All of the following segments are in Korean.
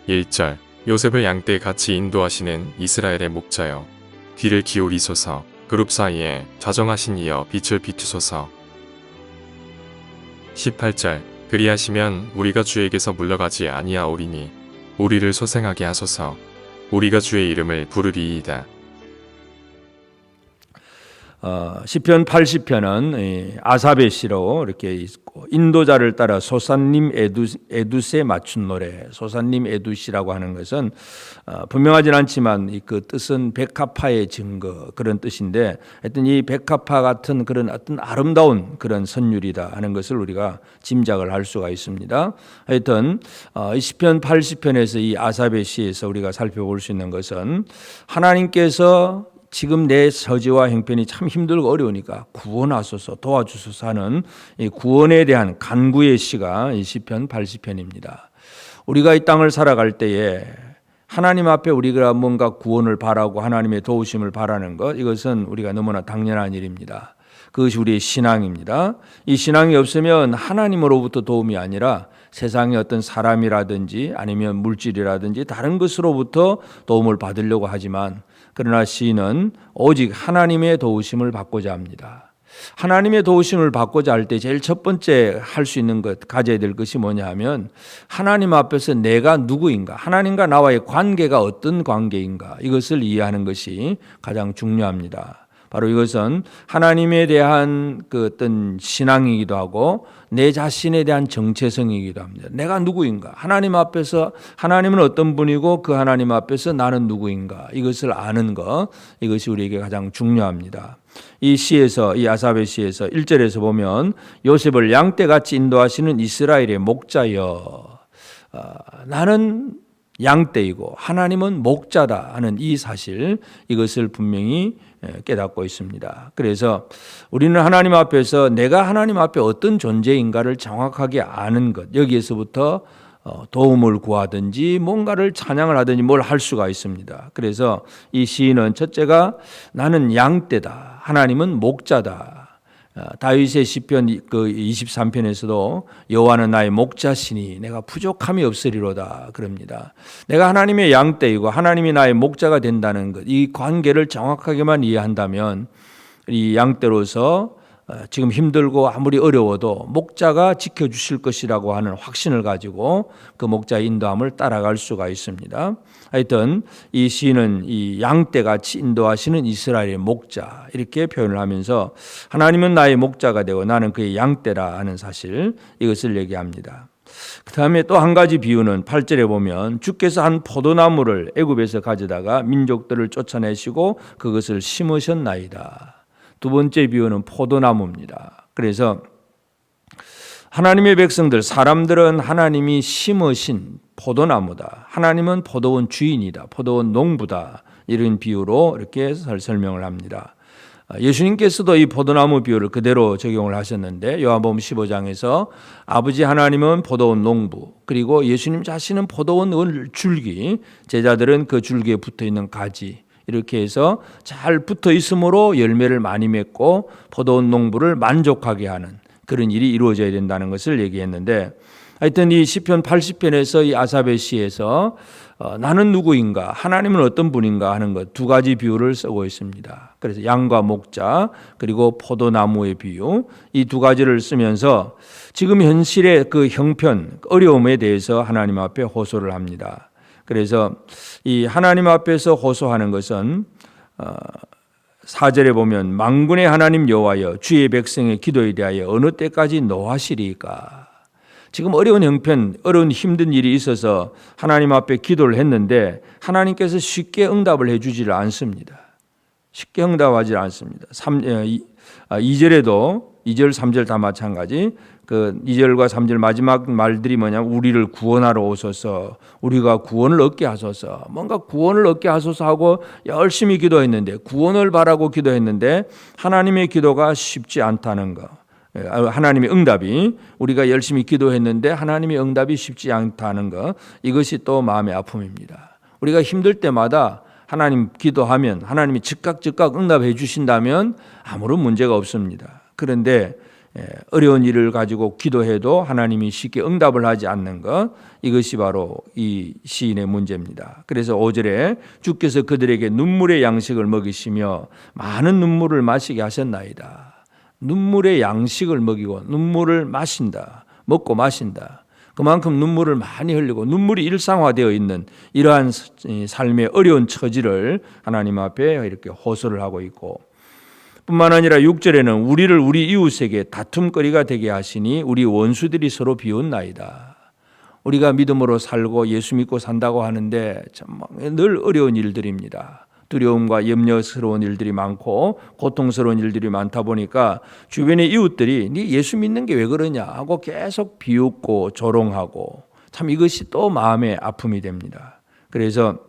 1절 요셉을 양떼 같이 인도하시는 이스라엘의 목자여 귀를 기울이소서. 그룹 사이에 자정하신 이여 빛을 비추소서. 18절 그리하시면 우리가 주에게서 물러가지 아니하오리니 우리를 소생하게 하소서. 우리가 주의 이름을 부르리이다. 시편 80편은 아삽의 시로 이렇게 있고, 인도자를 따라 소산님 에두스에 맞춘 노래, 소산님 에두시라고 하는 것은 분명하진 않지만 그 뜻은 백합화의 증거, 그런 뜻인데, 하여튼 이 백합화 같은 그런 어떤 아름다운 그런 선율이다 하는 것을 우리가 짐작을 할 수가 있습니다. 하여튼 이 시편 80편에서 이 아삽의 시에서 우리가 살펴볼 수 있는 것은, 하나님께서 지금 내 처지와 형편이 참 힘들고 어려우니까 구원하소서, 도와주소서 하는 이 구원에 대한 간구의 시가 이 시편 80편입니다. 우리가 이 땅을 살아갈 때에 하나님 앞에 우리가 뭔가 구원을 바라고 하나님의 도우심을 바라는 것, 이것은 우리가 너무나 당연한 일입니다. 그것이 우리의 신앙입니다. 이 신앙이 없으면 하나님으로부터 도움이 아니라 세상의 어떤 사람이라든지 아니면 물질이라든지 다른 것으로부터 도움을 받으려고 하지만, 그러나 시인은 오직 하나님의 도우심을 받고자 합니다. 하나님의 도우심을 받고자 할 때 제일 첫 번째 할 수 있는 것, 가져야 될 것이 뭐냐 하면, 하나님 앞에서 내가 누구인가, 하나님과 나와의 관계가 어떤 관계인가, 이것을 이해하는 것이 가장 중요합니다. 바로 이것은 하나님에 대한 그 어떤 신앙이기도 하고 내 자신에 대한 정체성이기도 합니다. 내가 누구인가? 하나님 앞에서 하나님은 어떤 분이고 그 하나님 앞에서 나는 누구인가? 이것을 아는 것, 이것이 우리에게 가장 중요합니다. 이 시에서, 이 아삽의 시에서 1절에서 보면 요셉을 양떼같이 인도하시는 이스라엘의 목자여, 나는 양떼이고 하나님은 목자다 하는 이 사실, 이것을 분명히 깨닫고 있습니다. 그래서 우리는 하나님 앞에서 내가 하나님 앞에 어떤 존재인가를 정확하게 아는 것, 여기에서부터 도움을 구하든지 뭔가를 찬양을 하든지 뭘 할 수가 있습니다. 그래서 이 시인은 첫째가 나는 양떼다, 하나님은 목자다. 다윗의 시편 그 23편에서도 여호와는 나의 목자시니 내가 부족함이 없으리로다 그럽니다. 내가 하나님의 양떼이고 하나님이 나의 목자가 된다는 것, 이 관계를 정확하게만 이해한다면 이 양떼로서 지금 힘들고 아무리 어려워도 목자가 지켜주실 것이라고 하는 확신을 가지고 그 목자의 인도함을 따라갈 수가 있습니다. 하여튼 이 시인은 이 양떼같이 인도하시는 이스라엘의 목자, 이렇게 표현을 하면서 하나님은 나의 목자가 되고 나는 그의 양떼라 하는 사실, 이것을 얘기합니다. 그 다음에 또 한 가지 비유는 8절에 보면 주께서 한 포도나무를 애굽에서 가져다가 민족들을 쫓아내시고 그것을 심으셨나이다. 두 번째 비유는 포도나무입니다. 그래서 하나님의 백성들, 사람들은 하나님이 심으신 포도나무다. 하나님은 포도원 주인이다. 포도원 농부다. 이런 비유로 이렇게 설명을 합니다. 예수님께서도 이 포도나무 비유를 그대로 적용을 하셨는데, 요한복음 15장에서 아버지 하나님은 포도원 농부, 그리고 예수님 자신은 포도원 줄기, 제자들은 그 줄기에 붙어있는 가지, 이렇게 해서 잘 붙어 있으므로 열매를 많이 맺고 포도원 농부를 만족하게 하는 그런 일이 이루어져야 된다는 것을 얘기했는데, 하여튼 이 시편 80편에서 이 아삽의 시에서 나는 누구인가, 하나님은 어떤 분인가 하는 것, 두 가지 비유를 쓰고 있습니다. 그래서 양과 목자, 그리고 포도나무의 비유, 이 두 가지를 쓰면서 지금 현실의 그 형편, 어려움에 대해서 하나님 앞에 호소를 합니다. 그래서 이 하나님 앞에서 호소하는 것은 4절에 보면 만군의 하나님 여호와여 주의 백성의 기도에 대하여 어느 때까지 노하시리까. 지금 어려운 형편, 어려운 힘든 일이 있어서 하나님 앞에 기도를 했는데 하나님께서 쉽게 응답을 해주지를 않습니다. 쉽게 응답하지 않습니다. 2절에도 2절, 3절 다 마찬가지. 그 2절과 3절 마지막 말들이 뭐냐면 우리를 구원하러 오소서, 우리가 구원을 얻게 하소서, 뭔가 구원을 얻게 하소서 하고 열심히 기도했는데, 구원을 바라고 기도했는데 하나님의 기도가 쉽지 않다는 거, 하나님의 응답이, 우리가 열심히 기도했는데 하나님의 응답이 쉽지 않다는 거, 이것이 또 마음의 아픔입니다. 우리가 힘들 때마다 하나님 기도하면 하나님이 즉각 응답해 주신다면 아무런 문제가 없습니다. 그런데 어려운 일을 가지고 기도해도 하나님이 쉽게 응답을 하지 않는 것, 이것이 바로 이 시인의 문제입니다. 그래서 5절에 주께서 그들에게 눈물의 양식을 먹이시며 많은 눈물을 마시게 하셨나이다. 눈물의 양식을 먹이고 눈물을 마신다. 먹고 마신다. 그만큼 눈물을 많이 흘리고 눈물이 일상화되어 있는 이러한 삶의 어려운 처지를 하나님 앞에 이렇게 호소를 하고 있고, 뿐만 아니라 6절에는 우리를 우리 이웃에게 다툼거리가 되게 하시니 우리 원수들이 서로 비웃나이다. 우리가 믿음으로 살고 예수 믿고 산다고 하는데 늘 어려운 일들입니다. 두려움과 염려스러운 일들이 많고 고통스러운 일들이 많다 보니까 주변의 이웃들이 네 예수 믿는 게 왜 그러냐 하고 계속 비웃고 조롱하고, 참 이것이 또 마음의 아픔이 됩니다. 그래서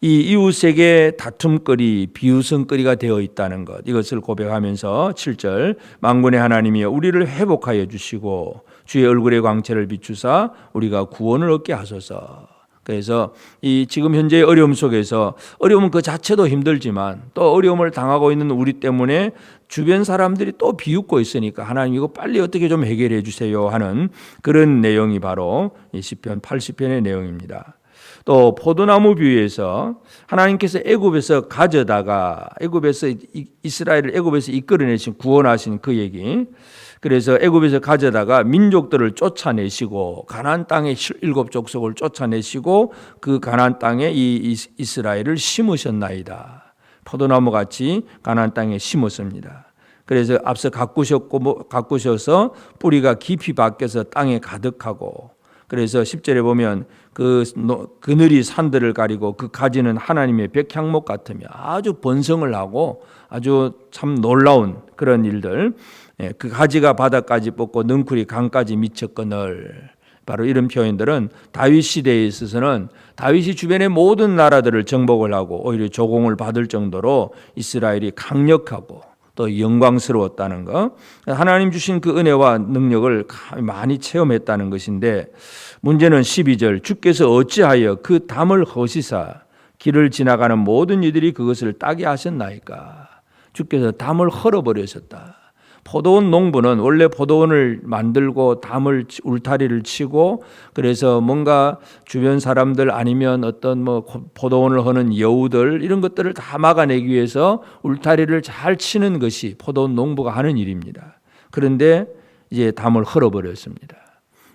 이 이웃에게 다툼거리, 비웃음거리가 되어 있다는 것, 이것을 고백하면서 7절 만군의 하나님이여 우리를 회복하여 주시고 주의 얼굴의 광채를 비추사 우리가 구원을 얻게 하소서. 그래서 이 지금 현재의 어려움 속에서, 어려움은 그 자체도 힘들지만 또 어려움을 당하고 있는 우리 때문에 주변 사람들이 또 비웃고 있으니까 하나님 이거 빨리 어떻게 좀 해결해 주세요 하는 그런 내용이 바로 이 시편 80편의 내용입니다. 또 포도나무 비유에서 하나님께서 애굽에서 가져다가 이스라엘을 애굽에서 이끌어내신 구원하신 그 얘기, 그래서 애굽에서 가져다가 민족들을 쫓아내시고 가나안 땅의 7족속을 쫓아내시고 그 가나안 땅에 이 이스라엘을 심으셨나이다. 포도나무 같이 가나안 땅에 심었습니다. 그래서 앞서 가꾸셔서 뿌리가 깊이 박혀서 땅에 가득하고, 그래서 10절에 보면 그늘이 산들을 가리고 그 가지는 하나님의 백향목 같으며 아주 번성을 하고 아주 참 놀라운 그런 일들, 그 가지가 바닥까지 뻗고 능쿨이 강까지 미쳤거늘, 바로 이런 표현들은 다윗 시대에 있어서는 다윗이 주변의 모든 나라들을 정복을 하고 오히려 조공을 받을 정도로 이스라엘이 강력하고 또 영광스러웠다는 것, 하나님 주신 그 은혜와 능력을 많이 체험했다는 것인데, 문제는 12절 주께서 어찌하여 그 담을 허시사 길을 지나가는 모든 이들이 그것을 따게 하셨나이까. 주께서 담을 헐어버리셨다. 포도원 농부는 원래 포도원을 만들고 담을 울타리를 치고, 그래서 뭔가 주변 사람들 아니면 어떤 포도원을 하는 여우들 이런 것들을 다 막아내기 위해서 울타리를 잘 치는 것이 포도원 농부가 하는 일입니다. 그런데 이제 담을 헐어버렸습니다.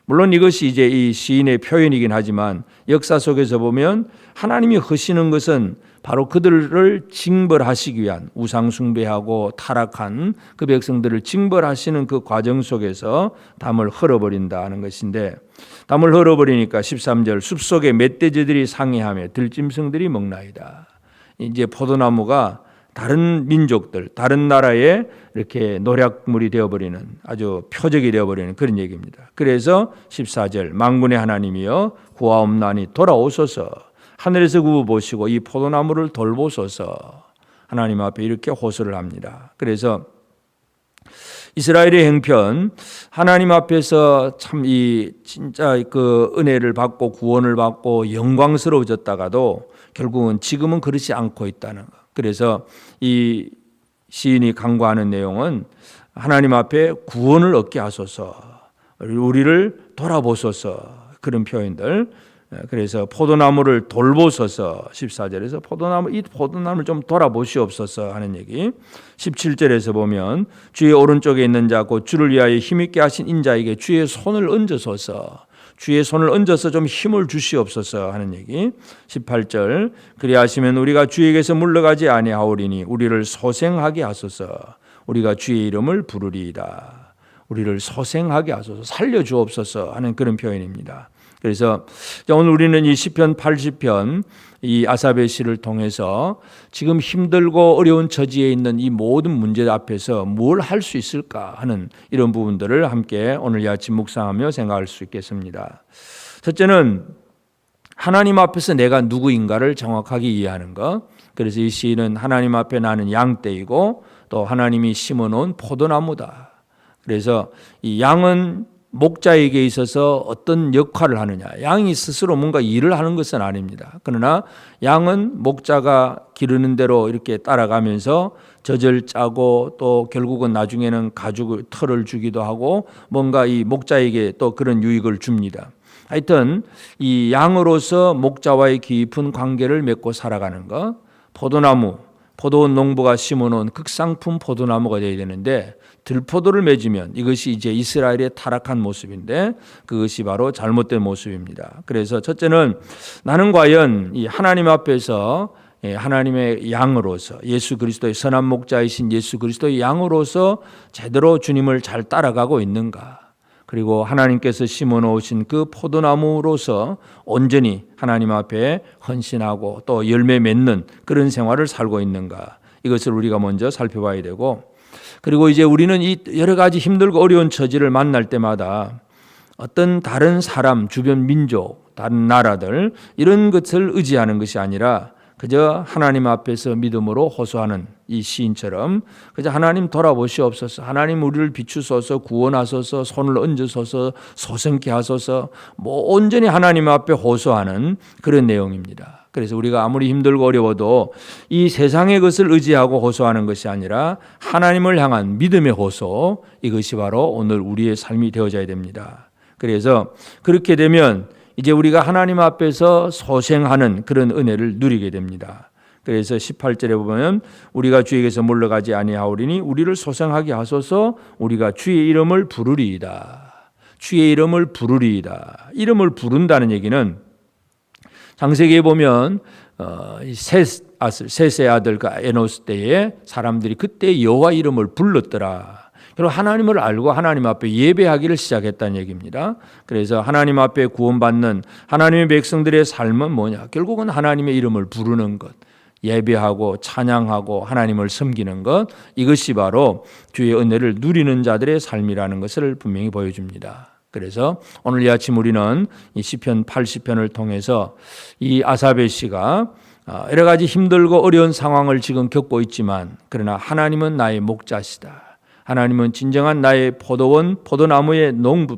물론 이것이 이제 이 시인의 표현이긴 하지만 역사 속에서 보면 하나님이 하시는 것은 바로 그들을 징벌하시기 위한, 우상 숭배하고 타락한 그 백성들을 징벌하시는 그 과정 속에서 담을 헐어버린다는 것인데, 담을 헐어버리니까 13절 숲속에 멧돼지들이 상해하며 들짐승들이 먹나이다. 이제 포도나무가 다른 민족들, 다른 나라에 이렇게 노략물이 되어버리는, 아주 표적이 되어버리는 그런 얘기입니다. 그래서 14절 만군의 하나님이여 구하옵나니 돌아오소서, 하늘에서 구워 보시고 이 포도나무를 돌보소서, 하나님 앞에 이렇게 호소를 합니다. 그래서 이스라엘의 행편, 하나님 앞에서 참 이 진짜 그 은혜를 받고 구원을 받고 영광스러워졌다가도 결국은 지금은 그렇지 않고 있다는 것. 그래서 이 시인이 간구하는 내용은 하나님 앞에 구원을 얻게 하소서, 우리를 돌아보소서, 그런 표현들. 그래서 포도나무를 돌보소서, 14절에서 이 포도나무를 좀 돌아보시옵소서 하는 얘기. 17절에서 보면 주의 오른쪽에 있는 자 곧 주를 위하여 힘있게 하신 인자에게 주의 손을 얹으소서, 주의 손을 얹어서 좀 힘을 주시옵소서 하는 얘기. 18절 그리하시면 우리가 주에게서 물러가지 아니하오리니 우리를 소생하게 하소서, 우리가 주의 이름을 부르리이다. 우리를 소생하게 하소서, 살려주옵소서 하는 그런 표현입니다. 그래서 오늘 우리는 이 시편 80편 이 아삽의 시를 통해서 지금 힘들고 어려운 처지에 있는 이 모든 문제 앞에서 뭘 할 수 있을까 하는 이런 부분들을 함께 오늘 이 아침 묵상하며 생각할 수 있겠습니다. 첫째는 하나님 앞에서 내가 누구인가를 정확하게 이해하는 것. 그래서 이 시인은 하나님 앞에 나는 양떼이고 또 하나님이 심어놓은 포도나무다. 그래서 이 양은 목자에게 있어서 어떤 역할을 하느냐, 양이 스스로 뭔가 일을 하는 것은 아닙니다. 그러나 양은 목자가 기르는 대로 이렇게 따라가면서 젖을 짜고 또 결국은 나중에는 가죽 털을 주기도 하고 뭔가 이 목자에게 또 그런 유익을 줍니다. 하여튼 이 양으로서 목자와의 깊은 관계를 맺고 살아가는 것, 포도나무, 포도원 농부가 심어놓은 극상품 포도나무가 되어야 되는데 들포도를 맺으면 이것이 이제 이스라엘의 타락한 모습인데 그것이 바로 잘못된 모습입니다. 그래서 첫째는 나는 과연 이 하나님 앞에서 하나님의 양으로서 예수 그리스도의 선한 목자이신 예수 그리스도의 양으로서 제대로 주님을 잘 따라가고 있는가? 그리고 하나님께서 심어놓으신 그 포도나무로서 온전히 하나님 앞에 헌신하고 또 열매 맺는 그런 생활을 살고 있는가? 이것을 우리가 먼저 살펴봐야 되고, 그리고 이제 우리는 이 여러 가지 힘들고 어려운 처지를 만날 때마다 어떤 다른 사람, 주변 민족, 다른 나라들 이런 것을 의지하는 것이 아니라 그저 하나님 앞에서 믿음으로 호소하는 이 시인처럼 그저 하나님 돌아보시옵소서, 하나님 우리를 비추소서, 구원하소서, 손을 얹으소서, 소생케 하소서, 온전히 하나님 앞에 호소하는 그런 내용입니다. 그래서 우리가 아무리 힘들고 어려워도 이 세상의 것을 의지하고 호소하는 것이 아니라 하나님을 향한 믿음의 호소, 이것이 바로 오늘 우리의 삶이 되어져야 됩니다. 그래서 그렇게 되면 이제 우리가 하나님 앞에서 소생하는 그런 은혜를 누리게 됩니다. 그래서 18절에 보면 우리가 주에게서 물러가지 아니하오리니 우리를 소생하게 하소서, 우리가 주의 이름을 부르리이다. 주의 이름을 부르리이다. 이름을 부른다는 얘기는 창세기에 보면 셋의 아들 에노스 때에 사람들이 그때 여호와 이름을 불렀더라. 그리고 하나님을 알고 하나님 앞에 예배하기를 시작했다는 얘기입니다. 그래서 하나님 앞에 구원받는 하나님의 백성들의 삶은 뭐냐? 결국은 하나님의 이름을 부르는 것, 예배하고 찬양하고 하나님을 섬기는 것, 이것이 바로 주의 은혜를 누리는 자들의 삶이라는 것을 분명히 보여줍니다. 그래서 오늘 이 아침 우리는 이 시편 80편을 통해서 이 아사베 씨가 여러 가지 힘들고 어려운 상황을 지금 겪고 있지만 그러나 하나님은 나의 목자시다. 하나님은 진정한 나의 포도나무의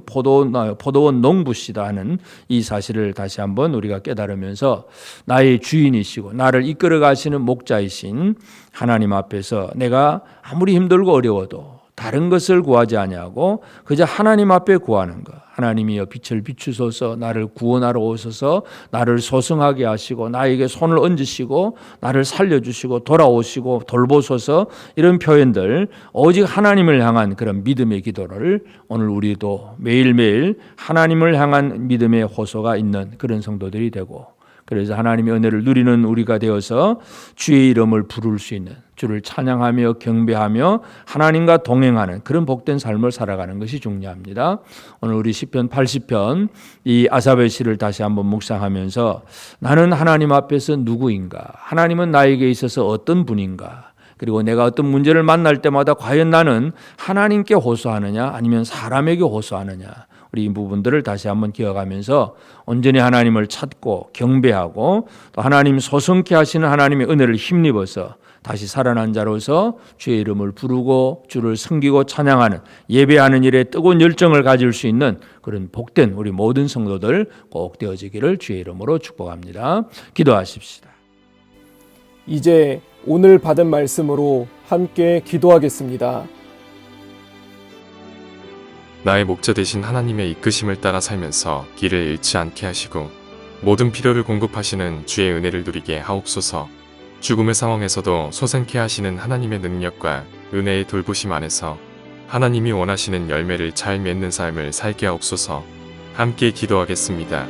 포도원 농부시다 하는 이 사실을 다시 한번 우리가 깨달으면서 나의 주인이시고 나를 이끌어 가시는 목자이신 하나님 앞에서 내가 아무리 힘들고 어려워도 다른 것을 구하지 아니하고 그저 하나님 앞에 구하는 것. 하나님이여 빛을 비추소서, 나를 구원하러 오소서, 나를 소생하게 하시고 나에게 손을 얹으시고 나를 살려주시고 돌아오시고 돌보소서, 이런 표현들 오직 하나님을 향한 그런 믿음의 기도를 오늘 우리도 매일매일 하나님을 향한 믿음의 호소가 있는 그런 성도들이 되고, 그래서 하나님의 은혜를 누리는 우리가 되어서 주의 이름을 부를 수 있는, 주를 찬양하며 경배하며 하나님과 동행하는 그런 복된 삶을 살아가는 것이 중요합니다. 오늘 우리 시편 80편 이 아사베 시를 다시 한번 묵상하면서 나는 하나님 앞에서 누구인가? 하나님은 나에게 있어서 어떤 분인가? 그리고 내가 어떤 문제를 만날 때마다 과연 나는 하나님께 호소하느냐 아니면 사람에게 호소하느냐, 우리 이 부분들을 다시 한번 기억하면서 온전히 하나님을 찾고 경배하고 또 하나님 소성케 하시는 하나님의 은혜를 힘입어서 다시 살아난 자로서 주의 이름을 부르고 주를 섬기고 찬양하는, 예배하는 일에 뜨거운 열정을 가질 수 있는 그런 복된 우리 모든 성도들 꼭 되어지기를 주의 이름으로 축복합니다. 기도하십시다. 이제 오늘 받은 말씀으로 함께 기도하겠습니다. 나의 목자 되신 하나님의 이끄심을 따라 살면서 길을 잃지 않게 하시고 모든 필요를 공급하시는 주의 은혜를 누리게 하옵소서. 죽음의 상황에서도 소생케 하시는 하나님의 능력과 은혜의 돌보심 안에서 하나님이 원하시는 열매를 잘 맺는 삶을 살게 하옵소서. 함께 기도하겠습니다.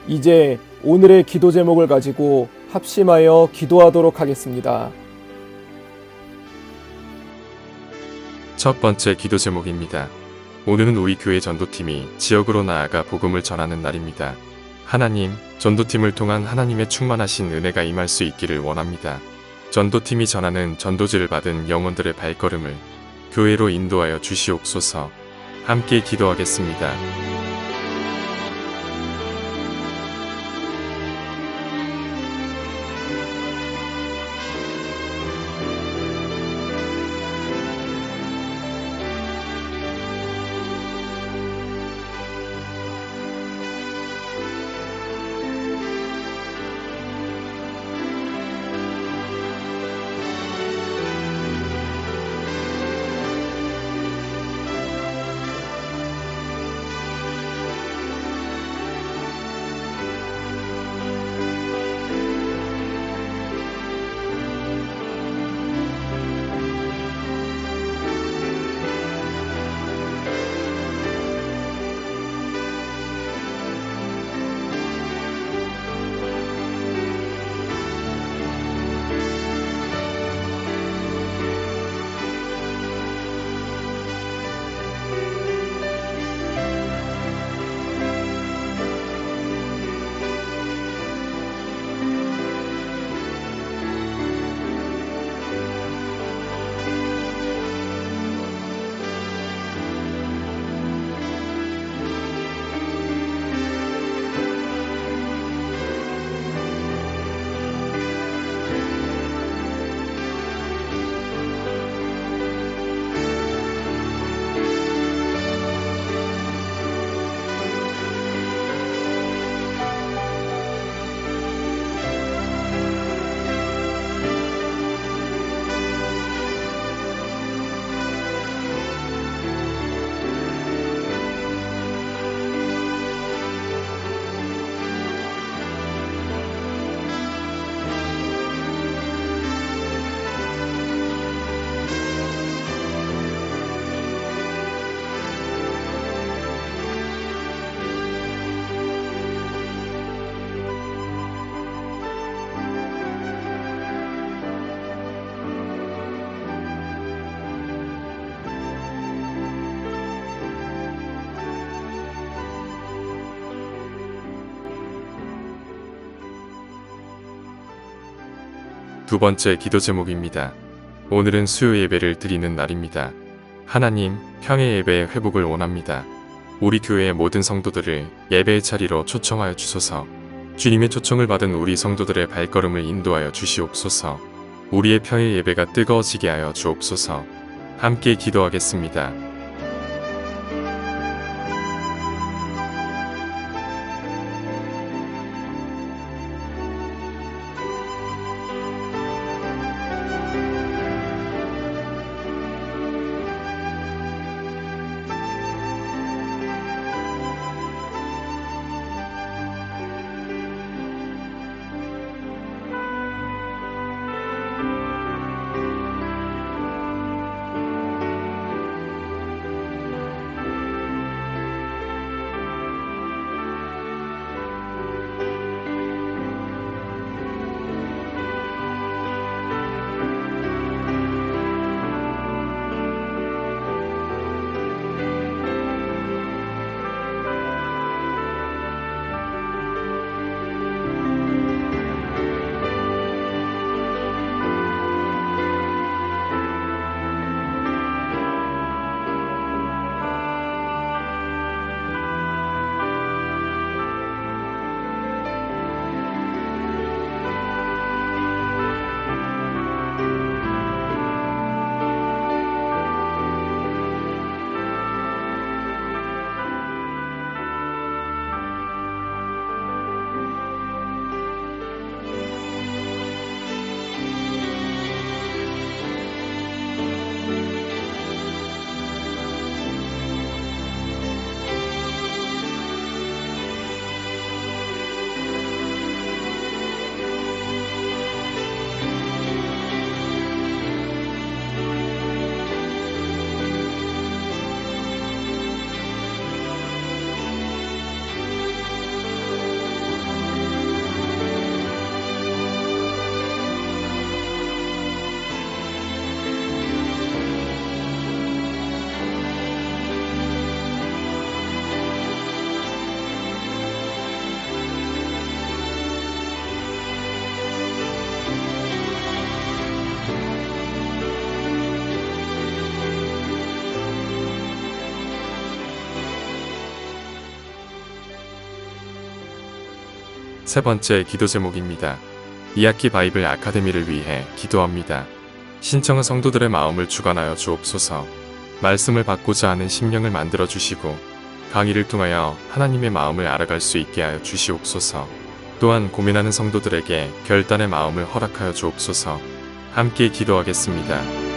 이제 오늘의 기도 제목을 가지고 합심하여 기도하도록 하겠습니다. 첫 번째 기도 제목입니다. 오늘은 우리 교회 전도팀이 지역으로 나아가 복음을 전하는 날입니다. 하나님, 전도팀을 통한 하나님의 충만하신 은혜가 임할 수 있기를 원합니다. 전도팀이 전하는 전도지를 받은 영혼들의 발걸음을 교회로 인도하여 주시옵소서. 함께 기도하겠습니다. 두 번째 기도 제목입니다. 오늘은 수요 예배를 드리는 날입니다. 하나님, 평일 예배의 회복을 원합니다. 우리 교회의 모든 성도들을 예배의 자리로 초청하여 주소서. 주님의 초청을 받은 우리 성도들의 발걸음을 인도하여 주시옵소서. 우리의 평일 예배가 뜨거워지게 하여 주옵소서. 함께 기도하겠습니다. 세 번째 기도 제목입니다. 2학기 바이블 아카데미를 위해 기도합니다. 신청은 성도들의 마음을 주관하여 주옵소서. 말씀을 받고자 하는 심령을 만들어 주시고 강의를 통하여 하나님의 마음을 알아갈 수 있게 하여 주시옵소서. 또한 고민하는 성도들에게 결단의 마음을 허락하여 주옵소서. 함께 기도하겠습니다.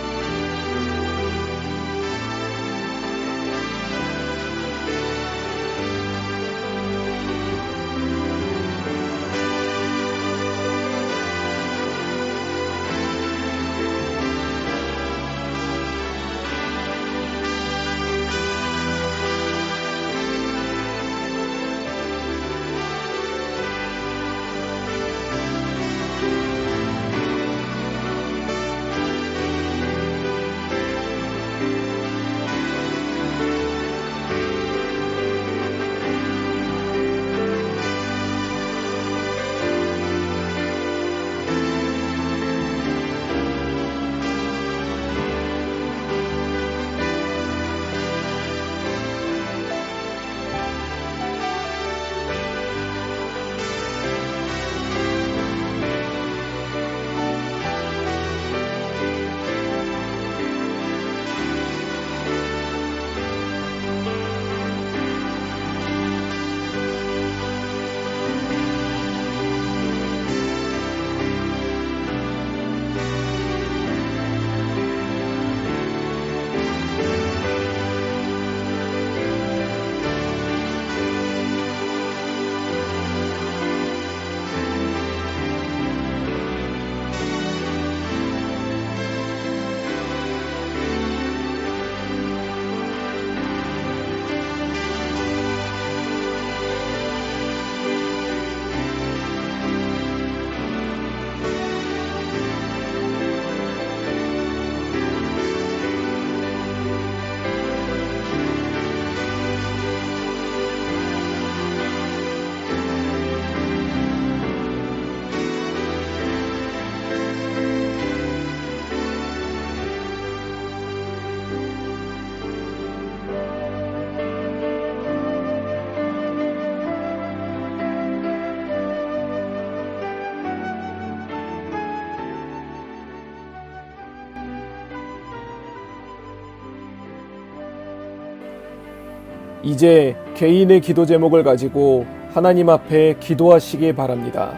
이제 개인의 기도 제목을 가지고 하나님 앞에 기도하시기 바랍니다.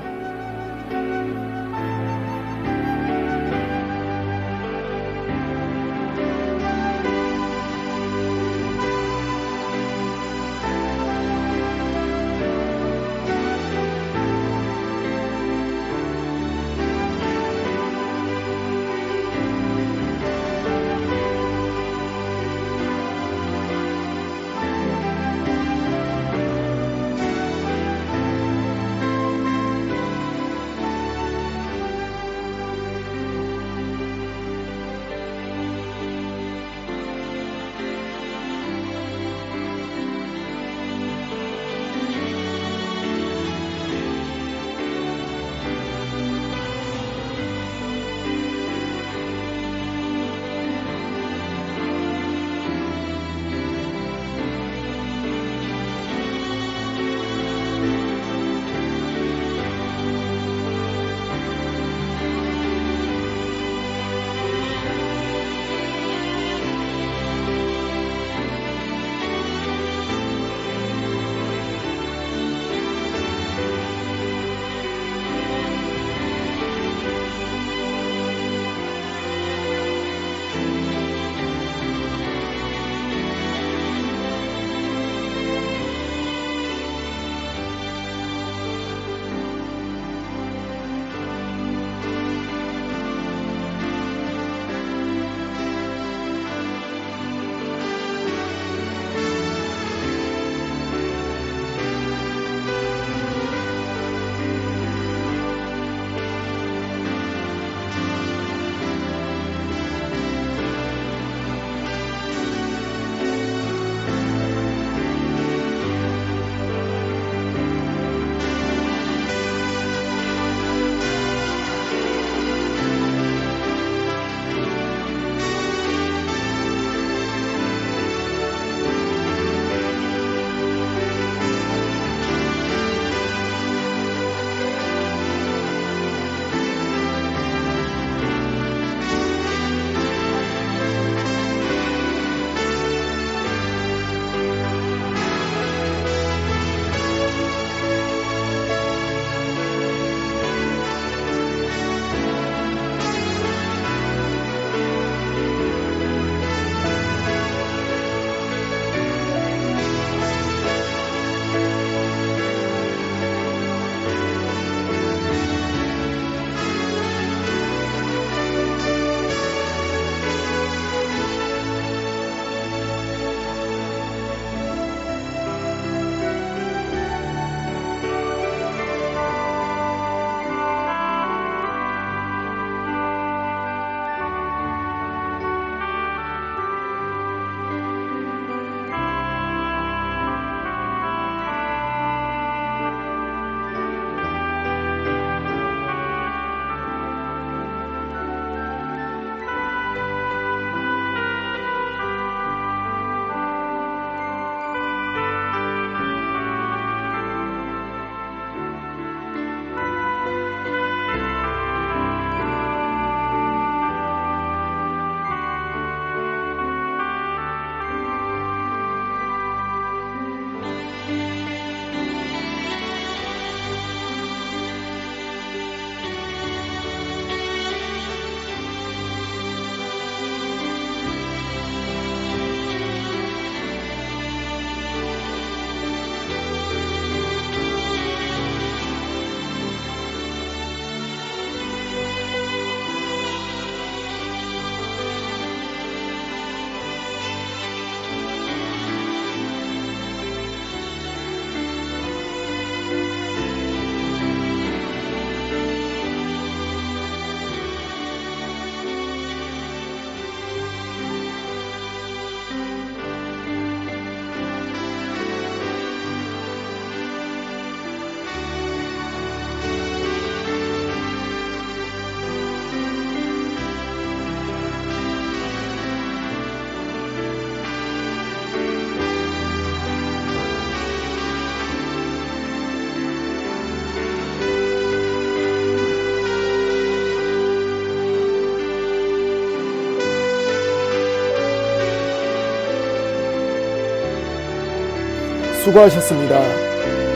수고하셨습니다.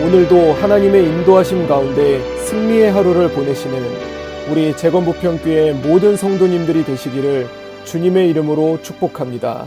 오늘도 하나님의 인도하심 가운데 승리의 하루를 보내시는 우리 재건부평교회 모든 성도님들이 되시기를 주님의 이름으로 축복합니다.